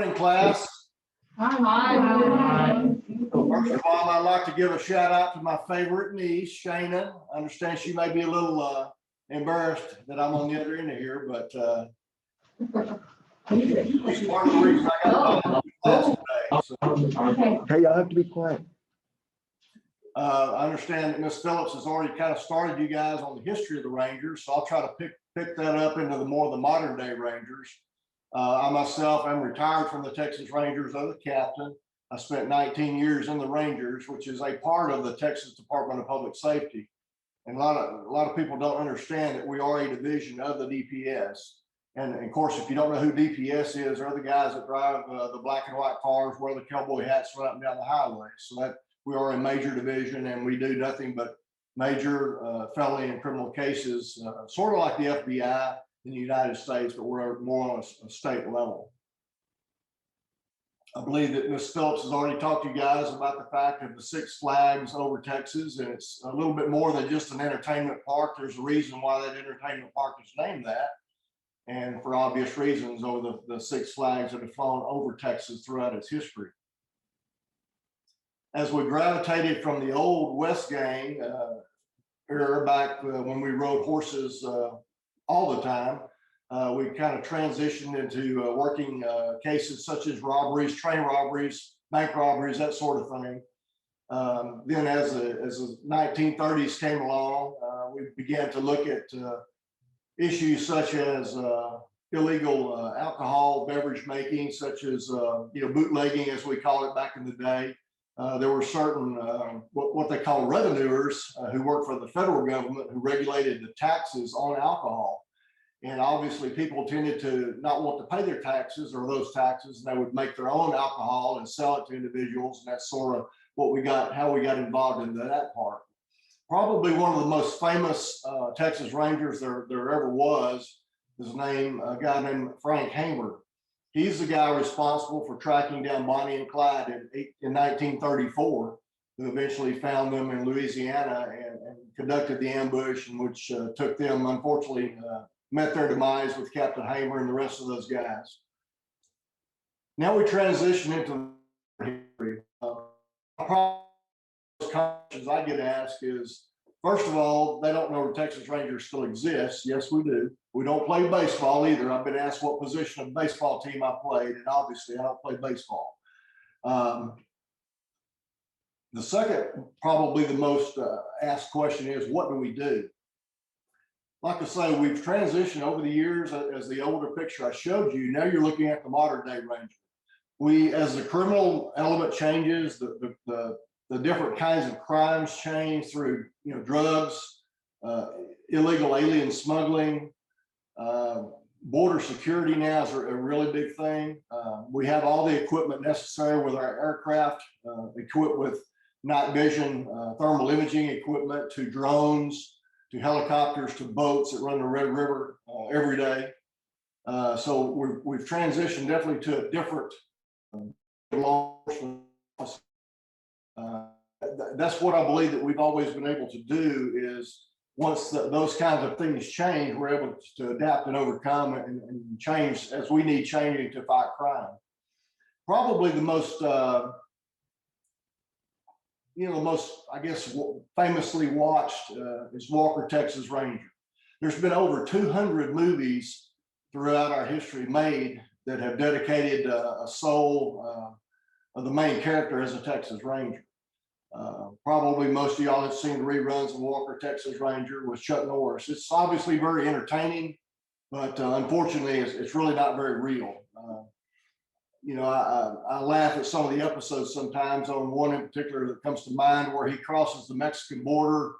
morning, class. Hi. First of all, I'd like to give a shout out to my favorite niece, Shayna. I understand she may be a little embarrassed that I'm on the other end of here, but she's part of the reason I got class today. So, Hey, y'all have to be quiet. I understand that Ms. Phillips has already kind of started you guys on the history of the Rangers, so I'll try to pick that up into the more of the modern day Rangers. I myself am retired from the Texas Rangers as a captain. I spent 19 years in the Rangers, which is a part of the Texas Department of Public Safety. And a lot of people don't understand that we are a division of the DPS. And of course, if you don't know who DPS is, they're the guys that drive the black and white cars, wear the cowboy hats, run up and down the highway. So that we are a major division, and we do nothing but major felony and criminal cases, sort of like the FBI in the United States, but we're more on a state level. I believe that Ms. Phillips has already talked to you guys about the fact of the Six Flags over Texas, and it's a little bit more than just an entertainment park. There's a reason why that entertainment park is named that, and for obvious reasons, over the Six Flags that have flown over Texas throughout its history. As we gravitated from the old West Gang era back when we rode horses all the time, we kind of transitioned into working cases such as robberies, train robberies, bank robberies, that sort of thing. Then as the 1930s came along, we began to look at issues such as illegal alcohol beverage making, such as bootlegging, as we call it back in the day. There were certain what they call revenuers who worked for the federal government who regulated the taxes on alcohol. And obviously people tended to not want to pay their taxes or those taxes, and they would make their own alcohol and sell it to individuals. And that's sort of how we got involved into that part. Probably one of the most famous Texas Rangers there ever was a guy named Frank Hamer. He's the guy responsible for tracking down Bonnie and Clyde in 1934, who eventually found them in Louisiana and conducted the ambush, in which took them, unfortunately, met their demise with Captain Hamer and the rest of those guys. Now we transition into history. Questions I get asked is, first of all, they don't know the Texas Rangers still exists. Yes, we do. We don't play baseball either. I've been asked what position of baseball team I played, and obviously I don't play baseball. The second, probably the most asked question is, what do we do? Like I say, we've transitioned over the years as the older picture I showed you. Now you're looking at the modern day Ranger. As the criminal element changes, the different kinds of crimes change through drugs, illegal alien smuggling, border security now is a really big thing. We have all the equipment necessary with our aircraft, equipped with night vision, thermal imaging equipment, to drones, to helicopters, to boats that run the Red River every day. So we've transitioned definitely to a different law enforcement. That's what I believe that we've always been able to do is, once those kinds of things change, we're able to adapt and overcome and change as we need changing to fight crime. Probably the most, I guess, famously watched is Walker, Texas Ranger. There's been over 200 movies throughout our history made that have dedicated a soul of the main character as a Texas Ranger. Probably most of y'all have seen the reruns of Walker, Texas Ranger with Chuck Norris. It's obviously very entertaining, but unfortunately, it's really not very real. I laugh at some of the episodes sometimes. On one in particular that comes to mind, where he crosses the Mexican border,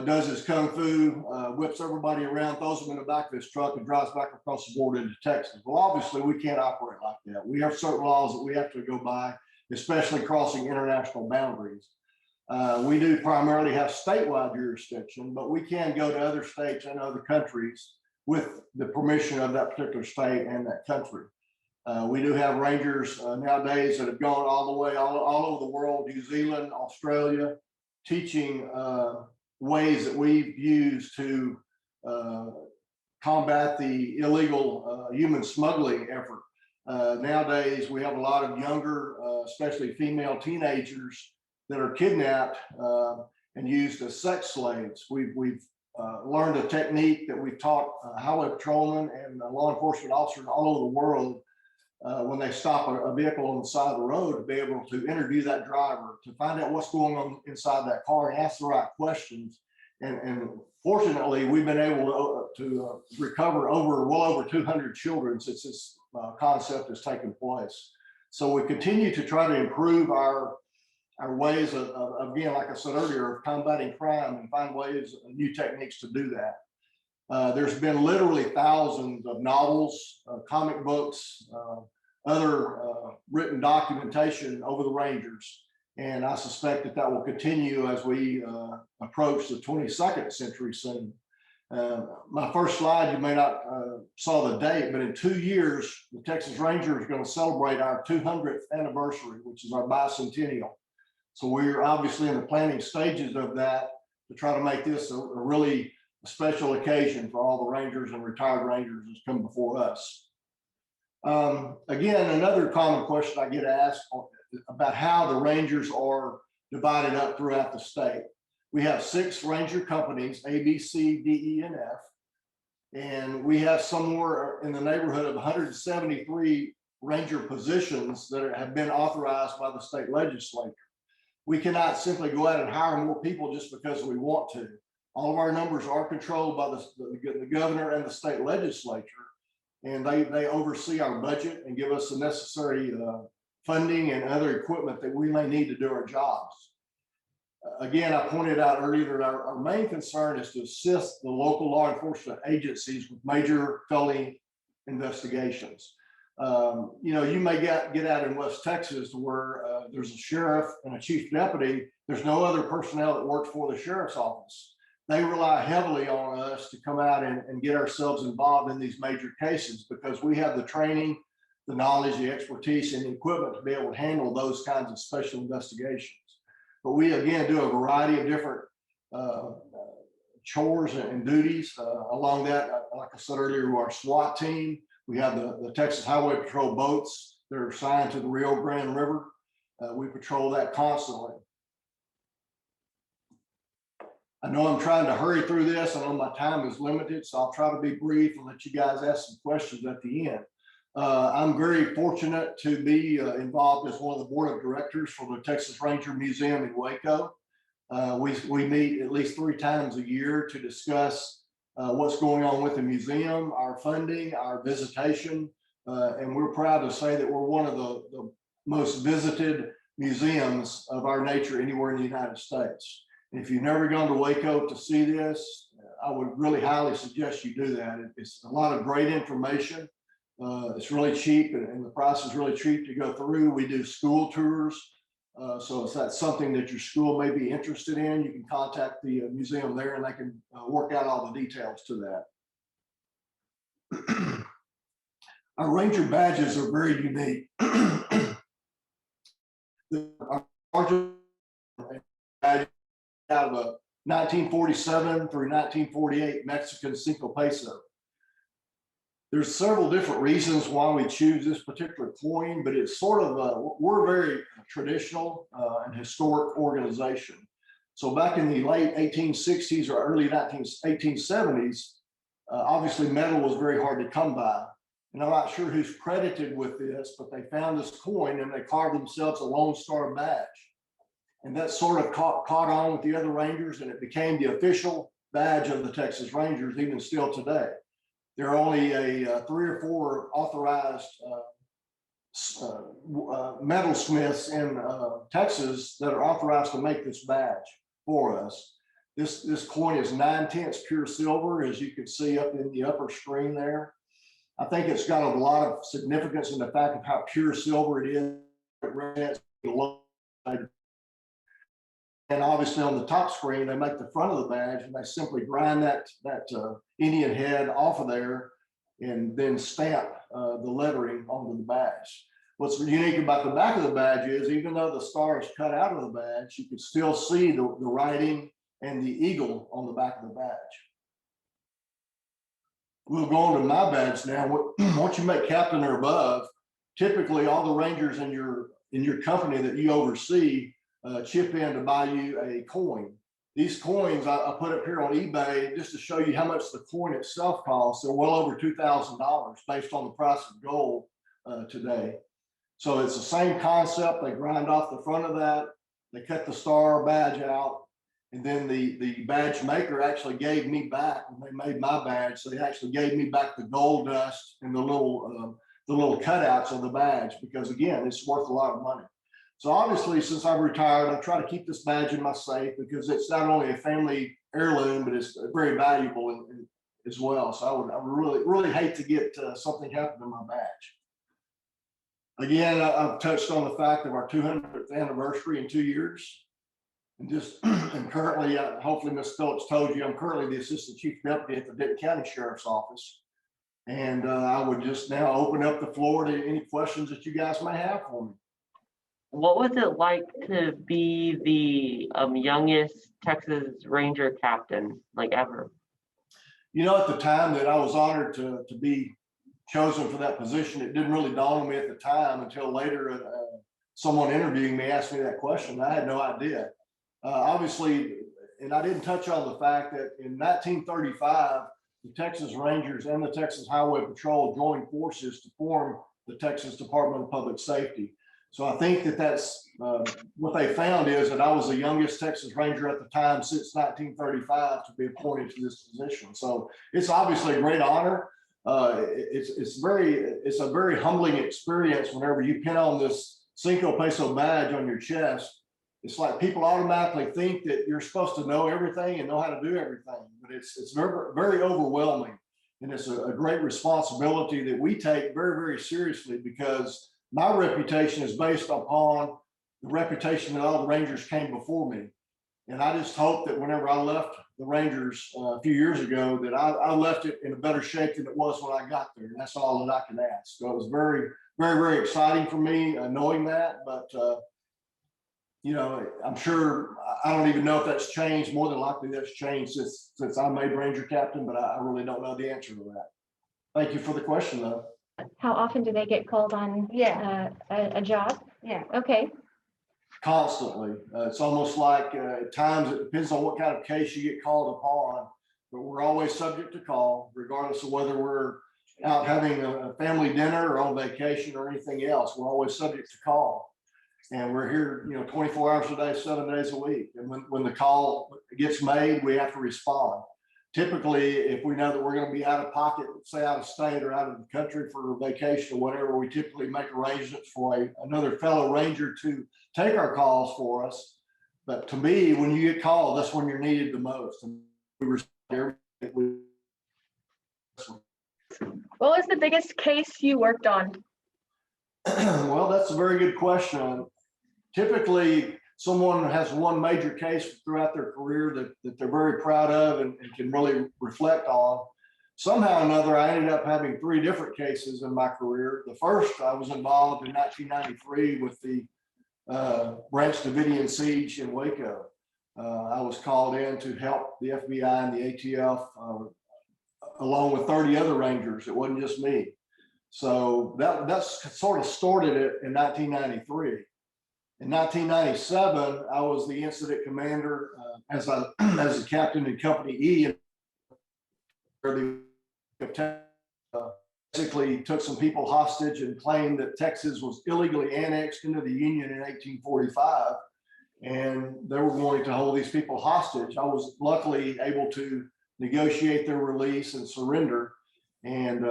does his kung fu, whips everybody around, throws them in the back of his truck, and drives back across the border into Texas. Well, obviously, we can't operate like that. We have certain laws that we have to go by, especially crossing international boundaries. We do primarily have statewide jurisdiction, but we can go to other states and other countries with the permission of that particular state and that country. We do have Rangers nowadays that have gone all the way all over the world, New Zealand, Australia, teaching ways that we've used to combat the illegal human smuggling effort. Nowadays, we have a lot of younger, especially female teenagers that are kidnapped and used as sex slaves. We've learned a technique that we've taught highway patrolmen and law enforcement officers all over the world when they stop a vehicle on the side of the road to be able to interview that driver, to find out what's going on inside that car and ask the right questions. And fortunately, we've been able to recover well over 200 children since this concept has taken place. So we continue to try to improve our ways of, again, like I said earlier, of combating crime and find ways, new techniques to do that. There's been literally thousands of novels, comic books, other written documentation over the Rangers. And I suspect that will continue as we approach the 22nd century soon. My first slide, you may not saw the date, but in 2 years, the Texas Rangers are going to celebrate our 200th anniversary, which is our bicentennial. So we're obviously in the planning stages of that to try to make this a really special occasion for all the Rangers and retired Rangers that's come before us. Again, another common question I get asked about how the Rangers are divided up throughout the state. We have 6 Ranger companies, A, B, C, D, E, and F. And we have somewhere in the neighborhood of 173 Ranger positions that have been authorized by the state legislature. We cannot simply go out and hire more people just because we want to. All of our numbers are controlled by the governor and the state legislature, and they oversee our budget and give us the necessary funding and other equipment that we may need to do our jobs. Again, I pointed out earlier that our main concern is to assist the local law enforcement agencies with major felony investigations. You may get out in West Texas where there's a sheriff and a chief deputy. There's no other personnel that works for the sheriff's office. They rely heavily on us to come out and get ourselves involved in these major cases because we have the training, the knowledge, the expertise, and the equipment to be able to handle those kinds of special investigations. But we, again, do a variety of different chores and duties along that. Like I said earlier, our SWAT team, we have the Texas Highway Patrol boats that are assigned to the Rio Grande River. We patrol that constantly. I know I'm trying to hurry through this. I know my time is limited, so I'll try to be brief and let you guys ask some questions at the end. I'm very fortunate to be involved as one of the board of directors for the Texas Ranger Museum in Waco. We meet at least 3 times a year to discuss what's going on with the museum, our funding, our visitation, and we're proud to say that we're one of the most visited museums of our nature anywhere in the United States. If you've never gone to Waco to see this, I would really highly suggest you do that. It's a lot of great information. It's really cheap, and the price is really cheap to go through. We do school tours. So if that's something that your school may be interested in, you can contact the museum there and they can work out all the details to that. Our Ranger badges are very unique. Our badge out of a 1947 through 1948 Mexican Cinco Peso. There's several different reasons why we choose this particular coin, but it's sort of we're a very traditional and historic organization. So back in the late 1860s or early 1870s, obviously metal was very hard to come by. And I'm not sure who's credited with this, but they found this coin and they carved themselves a Lone Star badge. And that sort of caught on with the other Rangers, and it became the official badge of the Texas Rangers, even still today. There are only 3 or 4 authorized metalsmiths in Texas that are authorized to make this badge for us. This coin is 9/10 pure silver, as you can see up in the upper screen there. I think it's got a lot of significance in the fact of how pure silver it is. It represents the low. And obviously on the top screen, they make the front of the badge and they simply grind that Indian head off of there and then stamp the lettering onto the badge. What's unique about the back of the badge is even though the star is cut out of the badge, you can still see the writing and the eagle on the back of the badge. We'll go on to my badge now. Once you make captain or above, typically all the Rangers in your company that you oversee chip in to buy you a coin. These coins I put up here on eBay just to show you how much the coin itself costs. They're well over $2,000 based on the price of gold today. So it's the same concept. They grind off the front of that. They cut the star badge out. And then the badge maker actually gave me back, when they made my badge, they actually gave me back the gold dust and the little cutouts of the badge, because again, it's worth a lot of money. So obviously, since I've retired, I try to keep this badge in my safe because it's not only a family heirloom, but it's very valuable as well. So I would really hate to get something happen to my badge. Again, I've touched on the fact of our 200th anniversary in 2 years. And currently, hopefully Ms. Phillips told you, I'm currently the Assistant Chief Deputy at the Denton County Sheriff's Office. And I would just now open up the floor to any questions that you guys may have for me. What was it like to be the youngest Texas Ranger captain, like ever? You know, at the time that I was honored to be chosen for that position, it didn't really dawn on me at the time until later. Someone interviewing me asked me that question. I had no idea. Obviously, and I didn't touch on the fact that in 1935, the Texas Rangers and the Texas Highway Patrol joined forces to form the Texas Department of Public Safety. So I think that that's what they found is that I was the youngest Texas Ranger at the time since 1935 to be appointed to this position. So it's obviously a great honor. It's a very humbling experience whenever you pin on this Cinco Peso badge on your chest. It's like people automatically think that you're supposed to know everything and know how to do everything, but it's very, very overwhelming. And it's a great responsibility that we take very, very seriously, because my reputation is based upon the reputation that all the Rangers came before me. And I just hope that whenever I left the Rangers a few years ago, that I left it in a better shape than it was when I got there. And that's all that I can ask. So it was very, very, very exciting for me knowing that. But, you know, I'm sure, I don't even know if that's changed. More than likely that's changed since I made Ranger captain, but I really don't know the answer to that. Thank you for the question, though. How often do they get called on a job? Yeah. Okay. Constantly. It's almost like at times it depends on what kind of case you get called upon, but we're always subject to call, regardless of whether we're out having a family dinner or on vacation or anything else. We're always subject to call. And we're here, you know, 24 hours a day, 7 days a week. And when the call gets made, we have to respond. Typically, if we know that we're going to be out of pocket, say out of state or out of the country for a vacation or whatever, we typically make arrangements for another fellow Ranger to take our calls for us. But to me, when you get called, that's when you're needed the most. And we respond. What was the biggest case you worked on? Well, that's a very good question. Typically, someone has one major case throughout their career that they're very proud of and can really reflect on. Somehow or another, I ended up having 3 different cases in my career. The first, I was involved in 1993 with the Branch Davidian siege in Waco. I was called in to help the FBI and the ATF along with 30 other Rangers. It wasn't just me. So that's sort of started it in 1993. In 1997, I was the incident commander as a captain in Company E, where the basically took some people hostage and claimed that Texas was illegally annexed into the Union in 1845, and they were going to hold these people hostage. I was luckily able to negotiate their release and surrender, and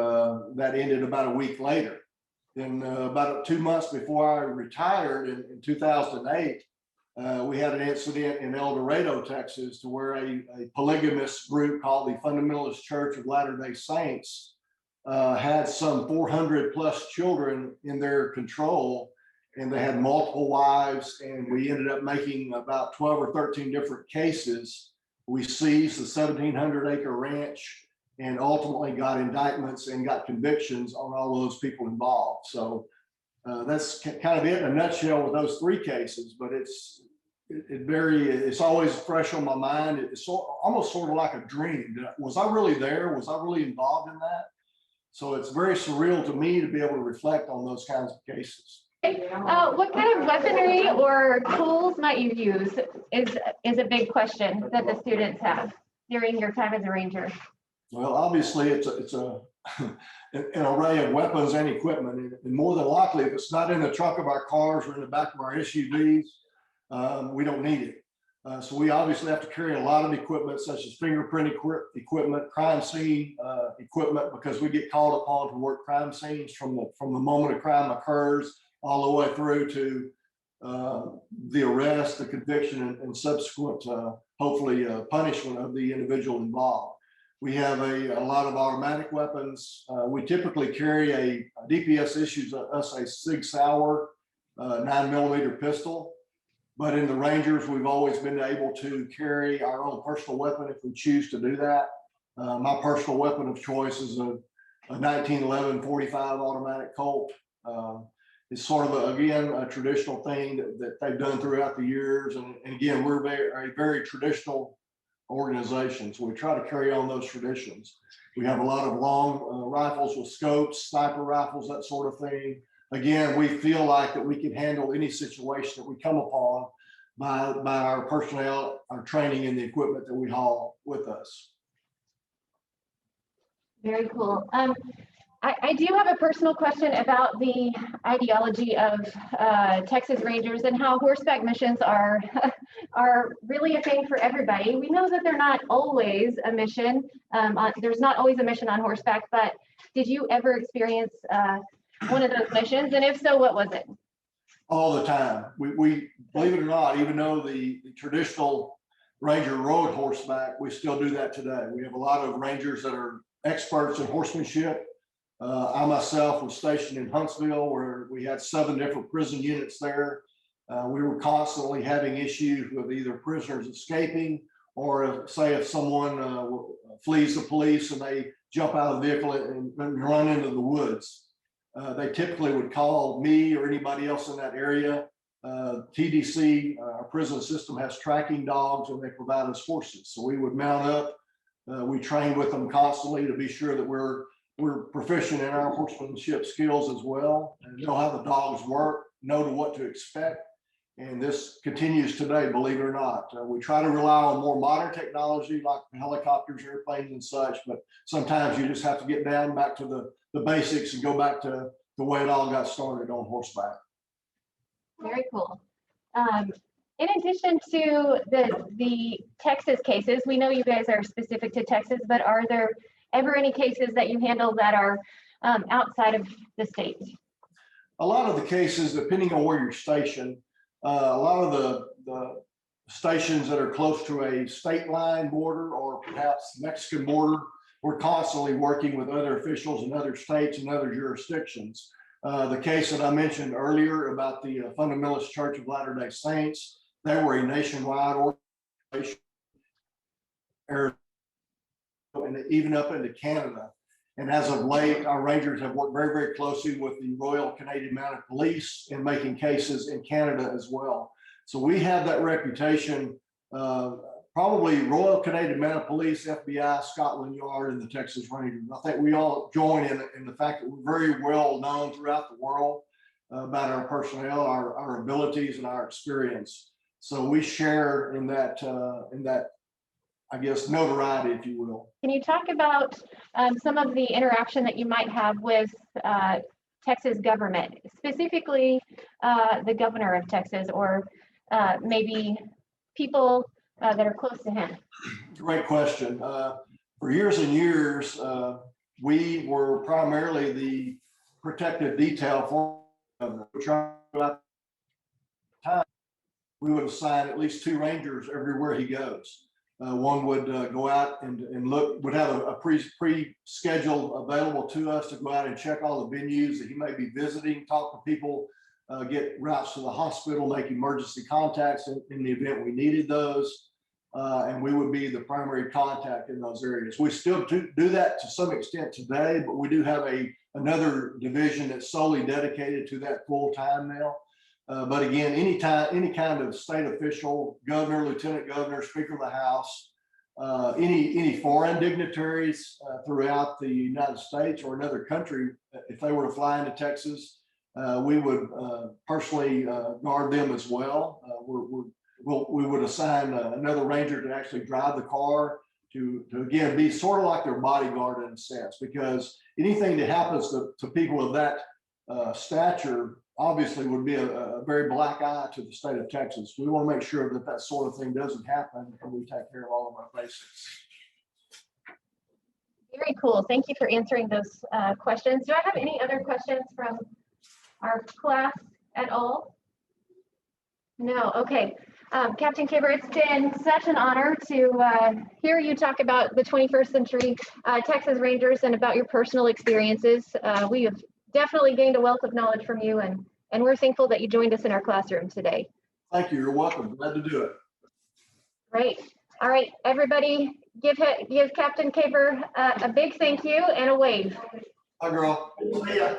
that ended about a week later. Then about 2 months before I retired in 2008, we had an incident in El Dorado, Texas, to where a polygamous group called the Fundamentalist Church of Latter-day Saints had some 400 plus children in their control, and they had multiple wives, and we ended up making about 12 or 13 different cases. We seized the 1,700-acre ranch and ultimately got indictments and got convictions on all those people involved. So that's kind of it in a nutshell with those 3 cases, but it's always fresh on my mind. It's almost sort of like a dream. Was I really there? Was I really involved in that? So it's very surreal to me to be able to reflect on those kinds of cases. What kind of weaponry or tools might you use is a big question that the students have during your time as a ranger. Well, obviously, it's an array of weapons and equipment, and more than likely, if it's not in the trunk of our cars or in the back of our SUVs, we don't need it. So we obviously have to carry a lot of equipment, such as fingerprint equipment, crime scene equipment, because we get called upon to work crime scenes from the moment a crime occurs all the way through to the arrest, the conviction, and subsequent, hopefully, punishment of the individual involved. We have a lot of automatic weapons. We typically carry a DPS issues us a Sig Sauer 9mm pistol. But in the Rangers, we've always been able to carry our own personal weapon if we choose to do that. My personal weapon of choice is a 1911 45 automatic Colt. It's sort of, again, a traditional thing that they've done throughout the years. And again, we're a very traditional organization. So we try to carry on those traditions. We have a lot of long rifles with scopes, sniper rifles, that sort of thing. Again, we feel like that we can handle any situation that we come upon by our personnel, our training, and the equipment that we haul with us. Very cool. I do have a personal question about the ideology of Texas Rangers and how horseback missions are really a thing for everybody. We know that they're not always a mission. There's not always a mission on horseback, but did you ever experience one of those missions? And if so, what was it? All the time. We believe it or not, even though the traditional Ranger rode horseback, we still do that today. We have a lot of Rangers that are experts in horsemanship. I myself was stationed in Huntsville, where we had 7 different prison units there. We were constantly having issues with either prisoners escaping, or say if someone flees the police and they jump out of the vehicle and run into the woods. They typically would call me or anybody else in that area. TDC, our prison system, has tracking dogs, and they provide us horses. So we would mount up. We train with them constantly to be sure that we're proficient in our horsemanship skills as well, and know how the dogs work, know what to expect. And this continues today, believe it or not. We try to rely on more modern technology like helicopters, airplanes, and such, but sometimes you just have to get down back to the basics and go back to the way it all got started on horseback. Very cool. In addition to the Texas cases, we know you guys are specific to Texas, but are there ever any cases that you handle that are outside of the state? A lot of the cases, depending on where you're stationed, a lot of the stations that are close to a state line border or perhaps Mexican border, we're constantly working with other officials in other states and other jurisdictions. The case that I mentioned earlier about the Fundamentalist Church of Latter-day Saints, they were a nationwide organization, and even up into Canada. And as of late, our Rangers have worked very, very closely with the Royal Canadian Mounted Police in making cases in Canada as well. So we have that reputation, probably Royal Canadian Mounted Police, FBI, Scotland Yard, and the Texas Rangers. I think we all join in the fact that we're very well known throughout the world about our personnel, our abilities, and our experience. So we share in that, I guess, notoriety, if you will. Can you talk about some of the interaction that you might have with Texas government, specifically the governor of Texas, or maybe people that are close to him? Great question. For years and years, we were primarily the protective detail for the governor. We would assign at least 2 Rangers everywhere he goes. One would go out and look, would have a pre-schedule available to us to go out and check all the venues that he may be visiting, talk to people, get routes to the hospital, make emergency contacts in the event we needed those. And we would be the primary contact in those areas. We still do that to some extent today, but we do have another division that's solely dedicated to that full time now. But again, any kind of state official, governor, lieutenant governor, speaker of the House, any foreign dignitaries throughout the United States or another country, if they were to fly into Texas, we would personally guard them as well. We would assign another ranger to actually drive the car to again be sort of like their bodyguard in a sense, because anything that happens to people of that stature obviously would be a very black eye to the state of Texas. We want to make sure that that sort of thing doesn't happen, and we take care of all of our basics. Very cool. Thank you for answering those questions. Do I have any other questions from our class at all? No. Okay. Captain Kibber, it's been such an honor to hear you talk about the 21st century Texas Rangers and about your personal experiences. We have definitely gained a wealth of knowledge from you, and we're thankful that you joined us in our classroom today. Thank you. You're welcome. Glad to do it. Great. All right, everybody, give Captain Kibber a big thank you and a wave. Hi, girl. See ya.